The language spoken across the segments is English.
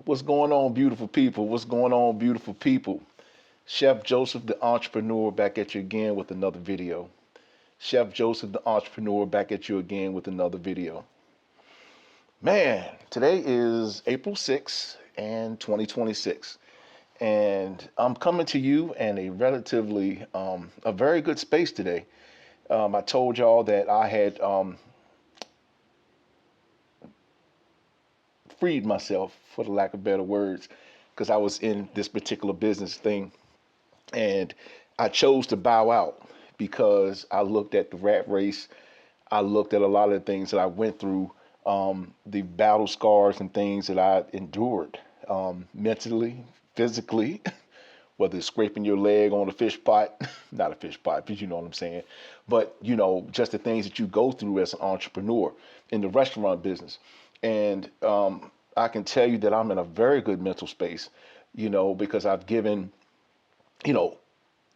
What's going on, beautiful people? What's going on, beautiful people? Chef Joseph, the entrepreneur, back at you again with another video. Chef Joseph, the entrepreneur, back at you again with another video. Man, today is April 6th and 2026. And I'm coming to you in a a very good space today. I told y'all that I had freed myself, for the lack of better words, because I was in this particular business thing. And I chose to bow out because I looked at the rat race. I looked at a lot of the things that I went through, the battle scars and things that I endured mentally, physically, whether it's scraping your leg on a fish pot, not a fish pot, but you know what I'm saying. But, just the things that you go through as an entrepreneur in the restaurant business. And I can tell you that I'm in a very good mental space, because I've given, you know,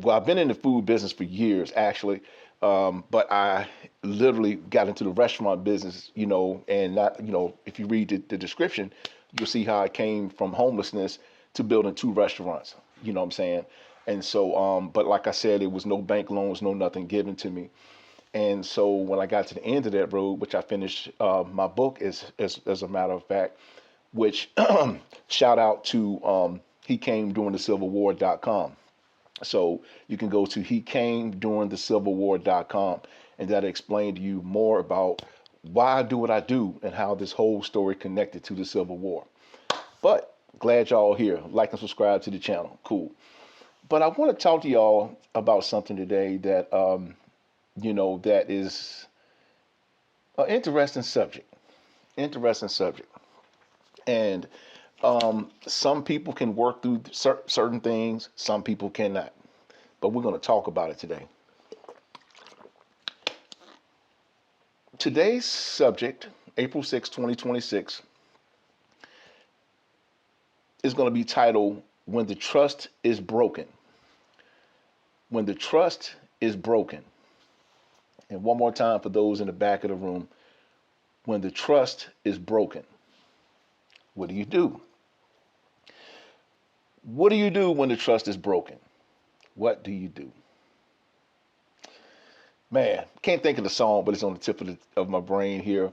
well, I've been in the food business for years, actually, but I literally got into the restaurant business, and not, if you read the description, you'll see how I came from homelessness to building two restaurants. You know what I'm saying? And so, but like I said, it was no bank loans, no nothing given to me. And so when I got to the end of that road, which I finished my book, as a matter of fact, which shout out to he came during the Civil War.com. So you can go to he came during the Civil War.com, and that'll explain to you more about why I do what I do and how this whole story connected to the Civil War. But glad y'all here. Like and subscribe to the channel. Cool. But I want to talk to y'all about something today that that is an interesting subject. Interesting subject. And some people can work through certain things, some people cannot. But we're going to talk about it today. Today's subject, April 6, 2026, is going to be titled When the Trust is Broken. When the trust is broken. And one more time for those in the back of the room. When the trust is broken, what do you do? What do you do when the trust is broken? What do you do? Man, can't think of the song, but it's on the tip of my brain here,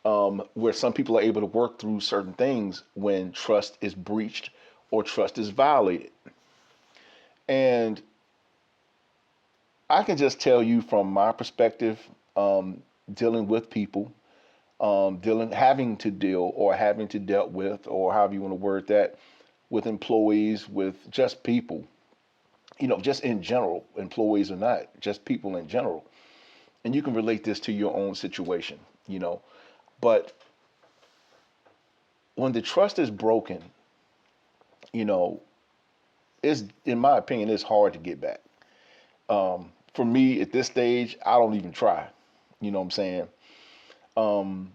where some people are able to work through certain things when trust is breached or trust is violated. And I can just tell you from my perspective, dealing with people, having to deal or having to dealt with, or however you want to word that, with employees, with just people, just in general, employees or not, just people in general. And you can relate this to your own situation, but when the trust is broken, you know, it's, in my opinion, it's hard to get back. For me at this stage, I don't even try. You know what I'm saying? Um,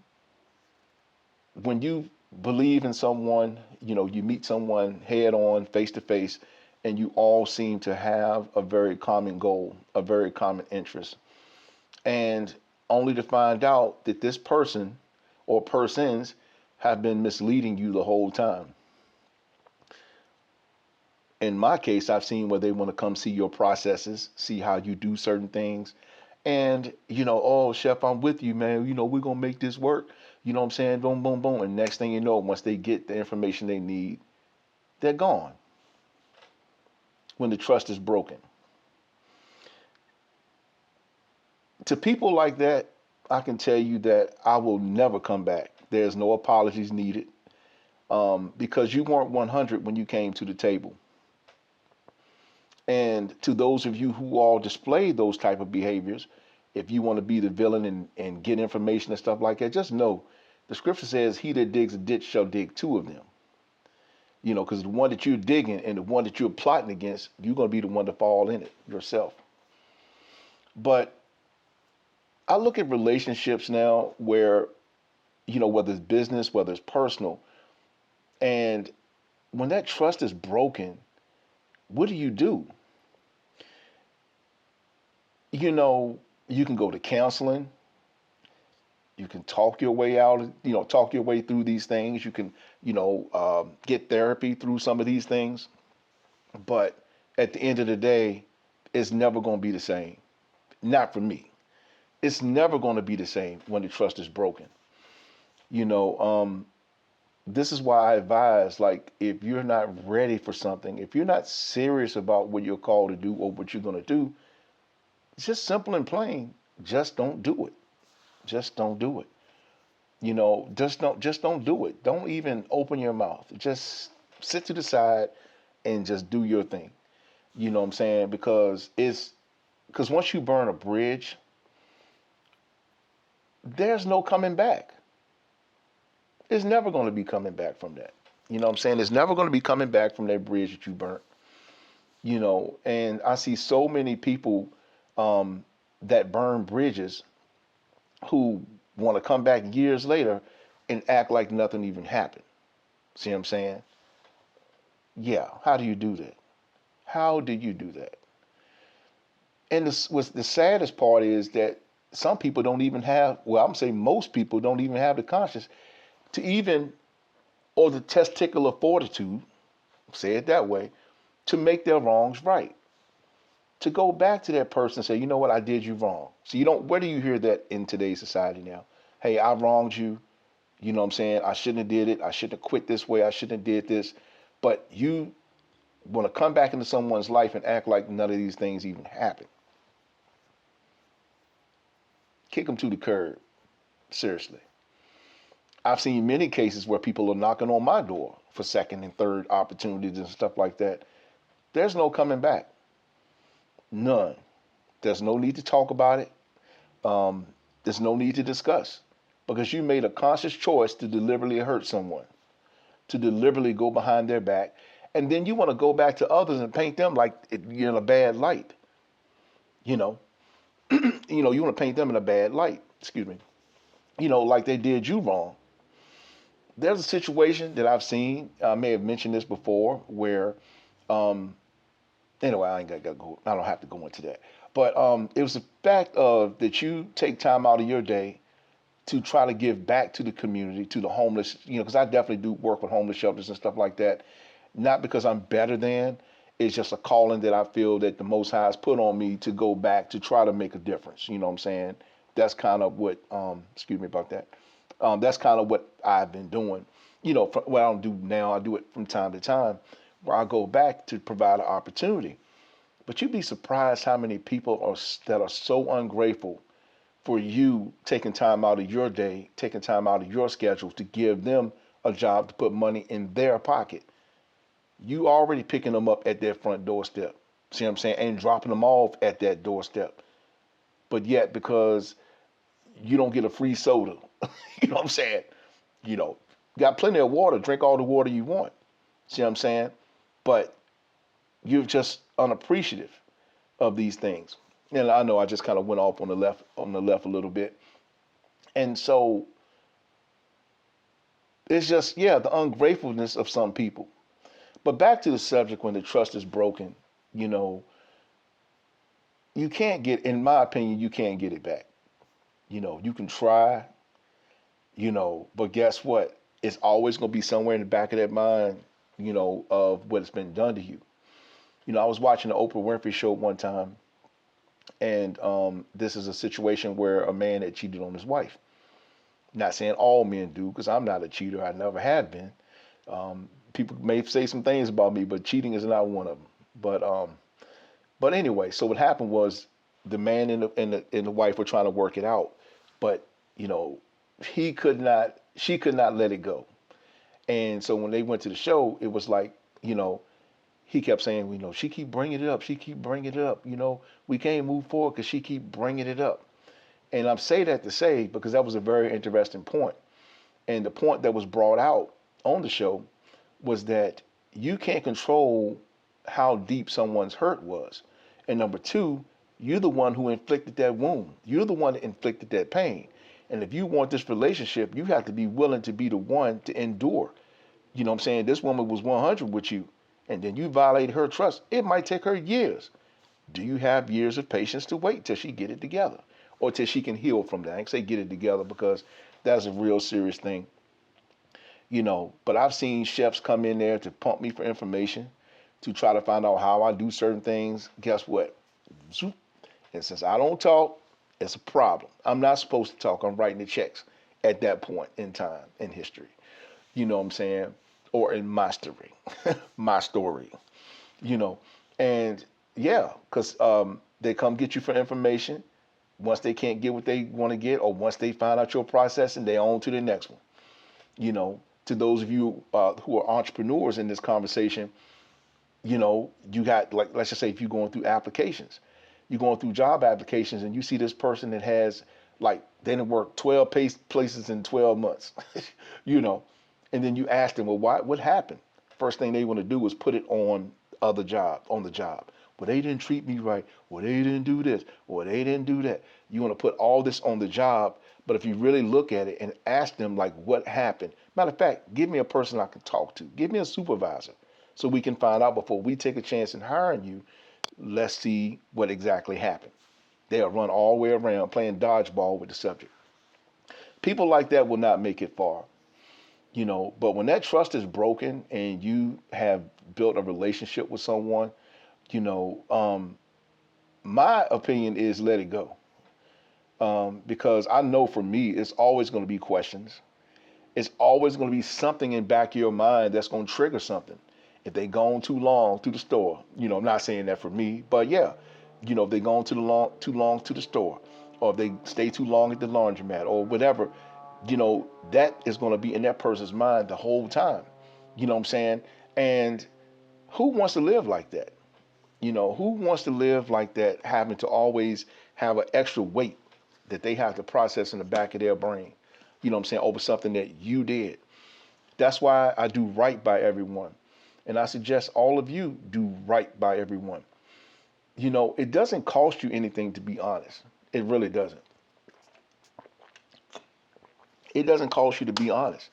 when you believe in someone, you meet someone head on, face to face, and you all seem to have a very common goal, a very common interest, and only to find out that this person or persons have been misleading you the whole time. In my case, I've seen where they want to come see your processes, see how you do certain things. And, oh, chef, I'm with you, man. We're going to make this work. You know what I'm saying? Boom, boom, boom. And next thing you know, once they get the information they need, they're gone when the trust is broken. To people like that, I can tell you that I will never come back. There's no apologies needed, because you weren't 100 when you came to the table. And to those of you who all display those type of behaviors, if you want to be the villain and get information and stuff like that, just know the scripture says, he that digs a ditch shall dig two of them. Because the one that you're digging and the one that you're plotting against, you're going to be the one to fall in it yourself. But I look at relationships now where, whether it's business, whether it's personal, and when that trust is broken, what do? You can go to counseling, You can talk your way out, talk your way through these things. You can, get therapy through some of these things. But at the end of the day, it's never going to be the same. Not for me. It's never going to be the same when the trust is broken. You know, this is why I advise, like, if you're not ready for something, if you're not serious about what you're called to do or what you're going to do, it's just simple and plain. Just don't do it. Just don't do it. Just don't do it. Don't even open your mouth. Just sit to the side and just do your thing. You know what I'm saying? Because once you burn a bridge, there's no coming back. It's never going to be coming back from that. You know what I'm saying? It's never going to be coming back from that bridge that you burnt. And I see so many people that burn bridges who want to come back years later and act like nothing even happened. See what I'm saying? Yeah. How do you do that? How do you do that? And the saddest part is that some people don't even have, well, I'm saying most people don't even have the conscience to even, or the testicular fortitude, say it that way, to make their wrongs right. To go back to that person and say, you know what, I did you wrong. So where do you hear that in today's society now? Hey, I wronged you. You know what I'm saying? I shouldn't have did it. I shouldn't have quit this way. I shouldn't have did this. But you want to come back into someone's life and act like none of these things even happened. Kick them to the curb. Seriously. I've seen many cases where people are knocking on my door for second and third opportunities and stuff like that. There's no coming back. None. There's no need to talk about it. There's no need to discuss because you made a conscious choice to deliberately hurt someone, to deliberately go behind their back. And then you want to go back to others and paint them like you're in a bad light. You want to paint them in a bad light. Excuse me. Like they did you wrong. There's a situation that I've seen. I may have mentioned this before, where, anyway, I ain't got to go. I don't have to go into that. But it was the fact of that you take time out of your day to try to give back to the community, to the homeless. Because I definitely do work with homeless shelters and stuff like that. Not because I'm better than. It's just a calling that I feel that the Most High has put on me to go back to try to make a difference. You know what I'm saying? That's kind of what. Excuse me about that. That's kind of what I've been doing. What I don't do now, I do it from time to time, where I go back to provide an opportunity. But you'd be surprised how many people that are so ungrateful for you taking time out of your day, taking time out of your schedule to give them a job to put money in their pocket. You already picking them up at their front doorstep. See what I'm saying? And dropping them off at that doorstep. But yet, because you don't get a free soda, you know what I'm saying? Got plenty of water, drink all the water you want. See what I'm saying? But you're just unappreciative of these things. And I know I just kind of went off on the left a little bit. And so it's just, yeah, the ungratefulness of some people. But back to the subject, when the trust is broken, you can't get, in my opinion, you can't get it back. You can try, but guess what? It's always going to be somewhere in the back of that mind, of what's been done to you. I was watching the Oprah Winfrey show one time, and this is a situation where a man had cheated on his wife. Not saying all men do, because I'm not a cheater. I never have been. People may say some things about me, but cheating is not one of them. But anyway, so what happened was the man and the wife were trying to work it out, but she could not let it go. And so when they went to the show, it was like, he kept saying, she keep bringing it up. She keep bringing it up. We can't move forward because she keep bringing it up. And I'm saying that to say, because that was a very interesting point. And the point that was brought out on the show was that you can't control how deep someone's hurt was. And number two, you're the one who inflicted that wound. You're the one that inflicted that pain. And if you want this relationship, you have to be willing to be the one to endure. You know what I'm saying? This woman was 100 with you, and then you violated her trust. It might take her years. Do you have years of patience to wait till she get it together? or till she can heal from that. I ain't say get it together because that's a real serious thing, But I've seen chefs come in there to pump me for information, to try to find out how I do certain things. Guess what? Zoop. And since I don't talk, it's a problem. I'm not supposed to talk. I'm writing the checks at that point in time in history. You know what I'm saying? Or in my story, my story. You know, and yeah, because they come get you for information. Once they can't get what they want to get, or once they find out your processing, they on to the next one. To those of you who are entrepreneurs in this conversation, you got, like, let's just say if you're going through applications, you're going through job applications, and you see this person that has, like, they didn't work 12 places in 12 months, you know, and then you ask them, well, what happened? First thing they want to do is put it on on the job. Well, they didn't treat me right. Well, they didn't do this. Well, they didn't do that. You want to put all this on the job, but if you really look at it and ask them, like, what happened? Matter of fact, give me a person I can talk to. Give me a supervisor so we can find out before we take a chance in hiring you. Let's see what exactly happened. They'll run all the way around playing dodgeball with the subject. People like that will not make it far, but when that trust is broken and you have built a relationship with someone, you know, um, my opinion is let it go. Because I know for me, it's always going to be questions. It's always going to be something in back of your mind that's going to trigger something. If they gone too long to the store, I'm not saying that for me, but yeah, if they gone too long to the store, or if they stay too long at the laundromat or whatever, that is going to be in that person's mind the whole time. You know what I'm saying? And who wants to live like that? Who wants to live like that, having to always have an extra weight that they have to process in the back of their brain, what I'm saying, over something that you did. That's why I do right by everyone. And I suggest all of you do right by everyone. It doesn't cost you anything to be honest. It really doesn't. It doesn't cost you to be honest.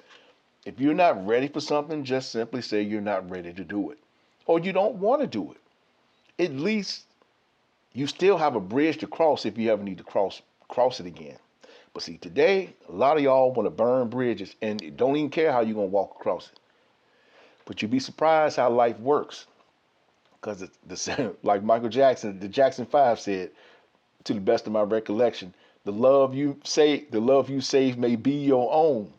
If you're not ready for something, just simply say you're not ready to do it, or you don't want to do it. At least you still have a bridge to cross if you ever need to cross it again. But see, today, a lot of y'all want to burn bridges and don't even care how you're going to walk across it. But you'd be surprised how life works. Because like Michael Jackson, the Jackson 5 said, to the best of my recollection, the love you save may be your own.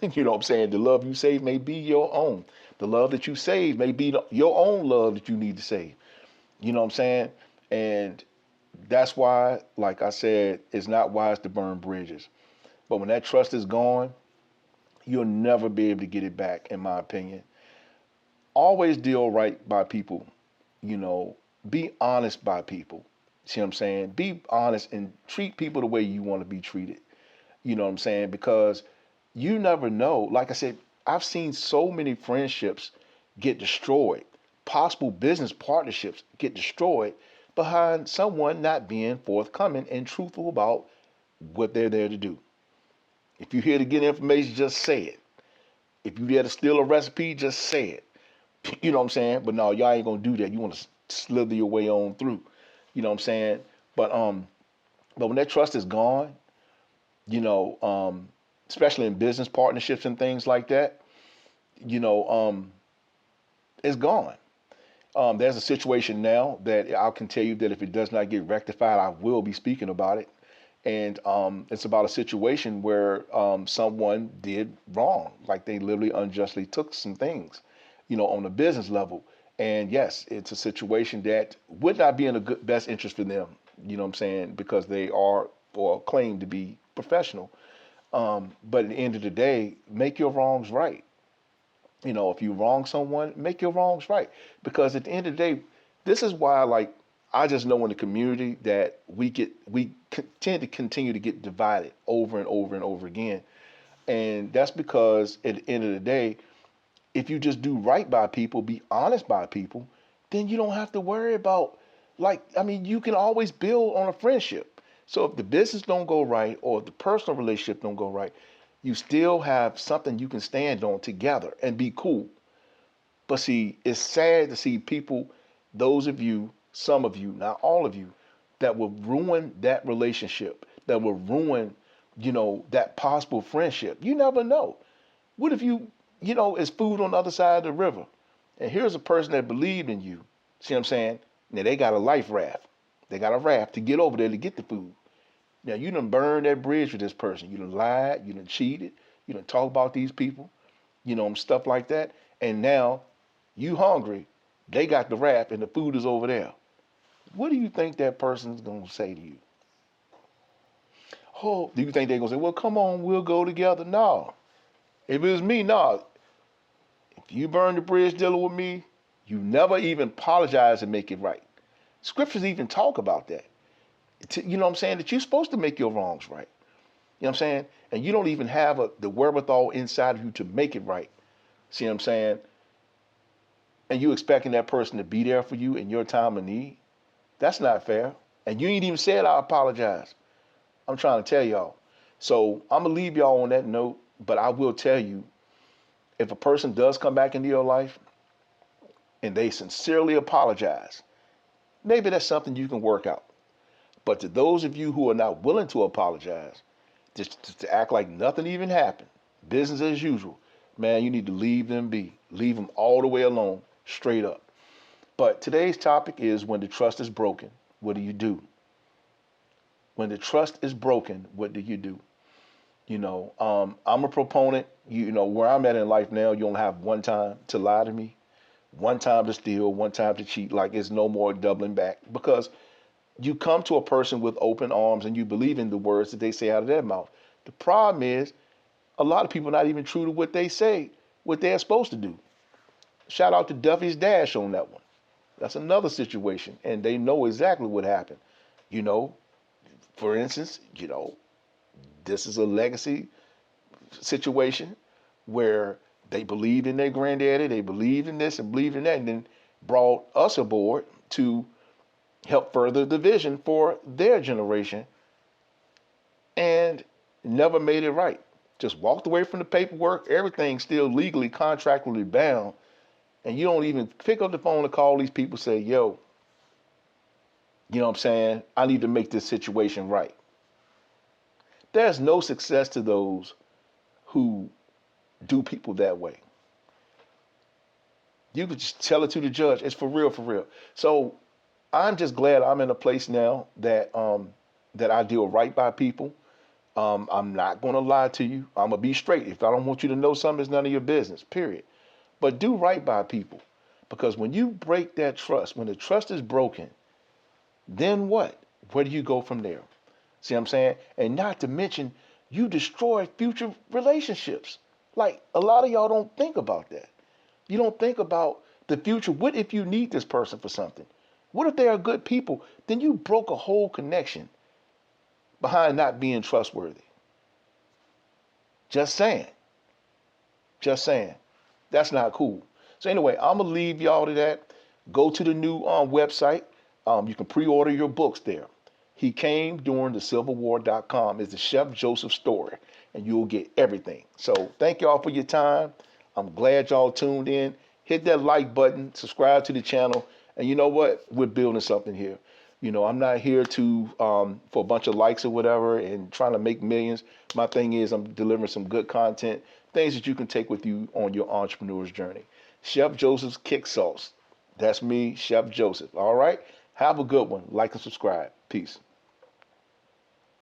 You know what I'm saying? The love you save may be your own. The love that you save may be your own love that you need to save. You know what I'm saying? And that's why, like I said, it's not wise to burn bridges. But when that trust is gone, you'll never be able to get it back, in my opinion. Always deal right by people, you know, be honest by people. See what I'm saying? Be honest and treat people the way you want to be treated. You know what I'm saying? Because you never know. Like I said, I've seen so many friendships get destroyed, possible business partnerships get destroyed behind someone not being forthcoming and truthful about what they're there to do. If you're here to get information, just say it. If you're there to steal a recipe, just say it. You know what I'm saying? But no, y'all ain't gonna do that. You want to slither your way on through. You know what I'm saying? But but when that trust is gone, you know, especially in business partnerships and things like that, you know, it's gone. There's a situation now that I can tell you that if it does not get rectified, I will be speaking about it. And it's about a situation where someone did wrong, like they literally unjustly took some things, you know, on a business level. And yes, it's a situation that would not be in the best interest for them, you know what I'm saying, because they are or claim to be professional. But at the end of the day, make your wrongs right. You know, if you wrong someone, make your wrongs right. Because at the end of the day, this is why, like, I just know in the community that tend to continue to get divided over and over and over again. And that's because at the end of the day, if you just do right by people, be honest by people, then you don't have to worry about, like, I mean, you can always build on a friendship. So if the business don't go right or if the personal relationship don't go right, you still have something you can stand on together and be cool. But see, it's sad to see people, those of you, some of you, not all of you, that will ruin that relationship. that will ruin, that possible friendship. You never know. What if it's food on the other side of the river, and here's a person that believed in you. See what I'm saying? Now they got a life raft. They got a raft to get over there to get the food. Now you done burned that bridge with this person. You done lied. You done cheated. You done talk about these people. Stuff like that. And now you hungry. They got the raft and the food is over there. What do you think that person's gonna say to you? Oh, do you think they're gonna say, "Well, come on, we'll go together"? No. If it was me, no. If you burn the bridge dealing with me, you never even apologize and make it right. Scriptures even talk about that. You know what I'm saying? That you're supposed to make your wrongs right. You know what I'm saying? And you don't even have the wherewithal inside of you to make it right. See what I'm saying? And you expecting that person to be there for you in your time of need? That's not fair. And you ain't even said I apologize. I'm trying to tell y'all. So I'm gonna leave y'all on that note, but I will tell you, if a person does come back into your life and they sincerely apologize, maybe that's something you can work out. But to those of you who are not willing to apologize, just to act like nothing even happened, business as usual, man, you need to leave them be. Leave them all the way alone, straight up. But today's topic is when the trust is broken, what do you do? When the trust is broken, what do you do? I'm a proponent, where I'm at in life now, you only have one time to lie to me, one time to steal, one time to cheat. Like it's no more doubling back because you come to a person with open arms and you believe in the words that they say out of their mouth. The problem is a lot of people are not even true to what they say, what they're supposed to do. Shout out to Duffy's Dash on that one. That's another situation, and they know exactly what happened. You know, for instance, this is a legacy situation where they believed in their granddaddy, they believed in this and believed in that, and then brought us aboard to help further the vision for their generation and never made it right. Just walked away from the paperwork, everything still legally, contractually bound, and you don't even pick up the phone to call these people say, yo, you know what I'm saying? I need to make this situation right. There's no success to those who do people that way. You could just tell it to the judge. It's for real, for real. So I'm just glad I'm in a place now that I deal right by people. I'm not gonna lie to you. I'm gonna be straight. If I don't want you to know something, it's none of your business. Period. But do right by people, because when you break that trust, when the trust is broken, then what? Where do you go from there? See what I'm saying? And not to mention, you destroy future relationships. Like a lot of y'all don't think about that. You don't think about the future. What if you need this person for something? What if they are good people? Then you broke a whole connection behind not being trustworthy. Just saying. Just saying. That's not cool. So anyway, I'm gonna leave y'all to that. Go to the new website. You can pre-order your books there. He Came During the Civil War.com is the Chef Joseph story, and you'll get everything. So thank y'all for your time. I'm glad y'all tuned in. Hit that like button, subscribe to the channel, and you know what? We're building something here. I'm not here to for a bunch of likes or whatever and trying to make millions. My thing is I'm delivering some good content, things that you can take with you on your entrepreneur's journey. Chef Joseph's Kick Sauce. That's me, Chef Joseph. All right? Have a good one. Like and subscribe. Peace.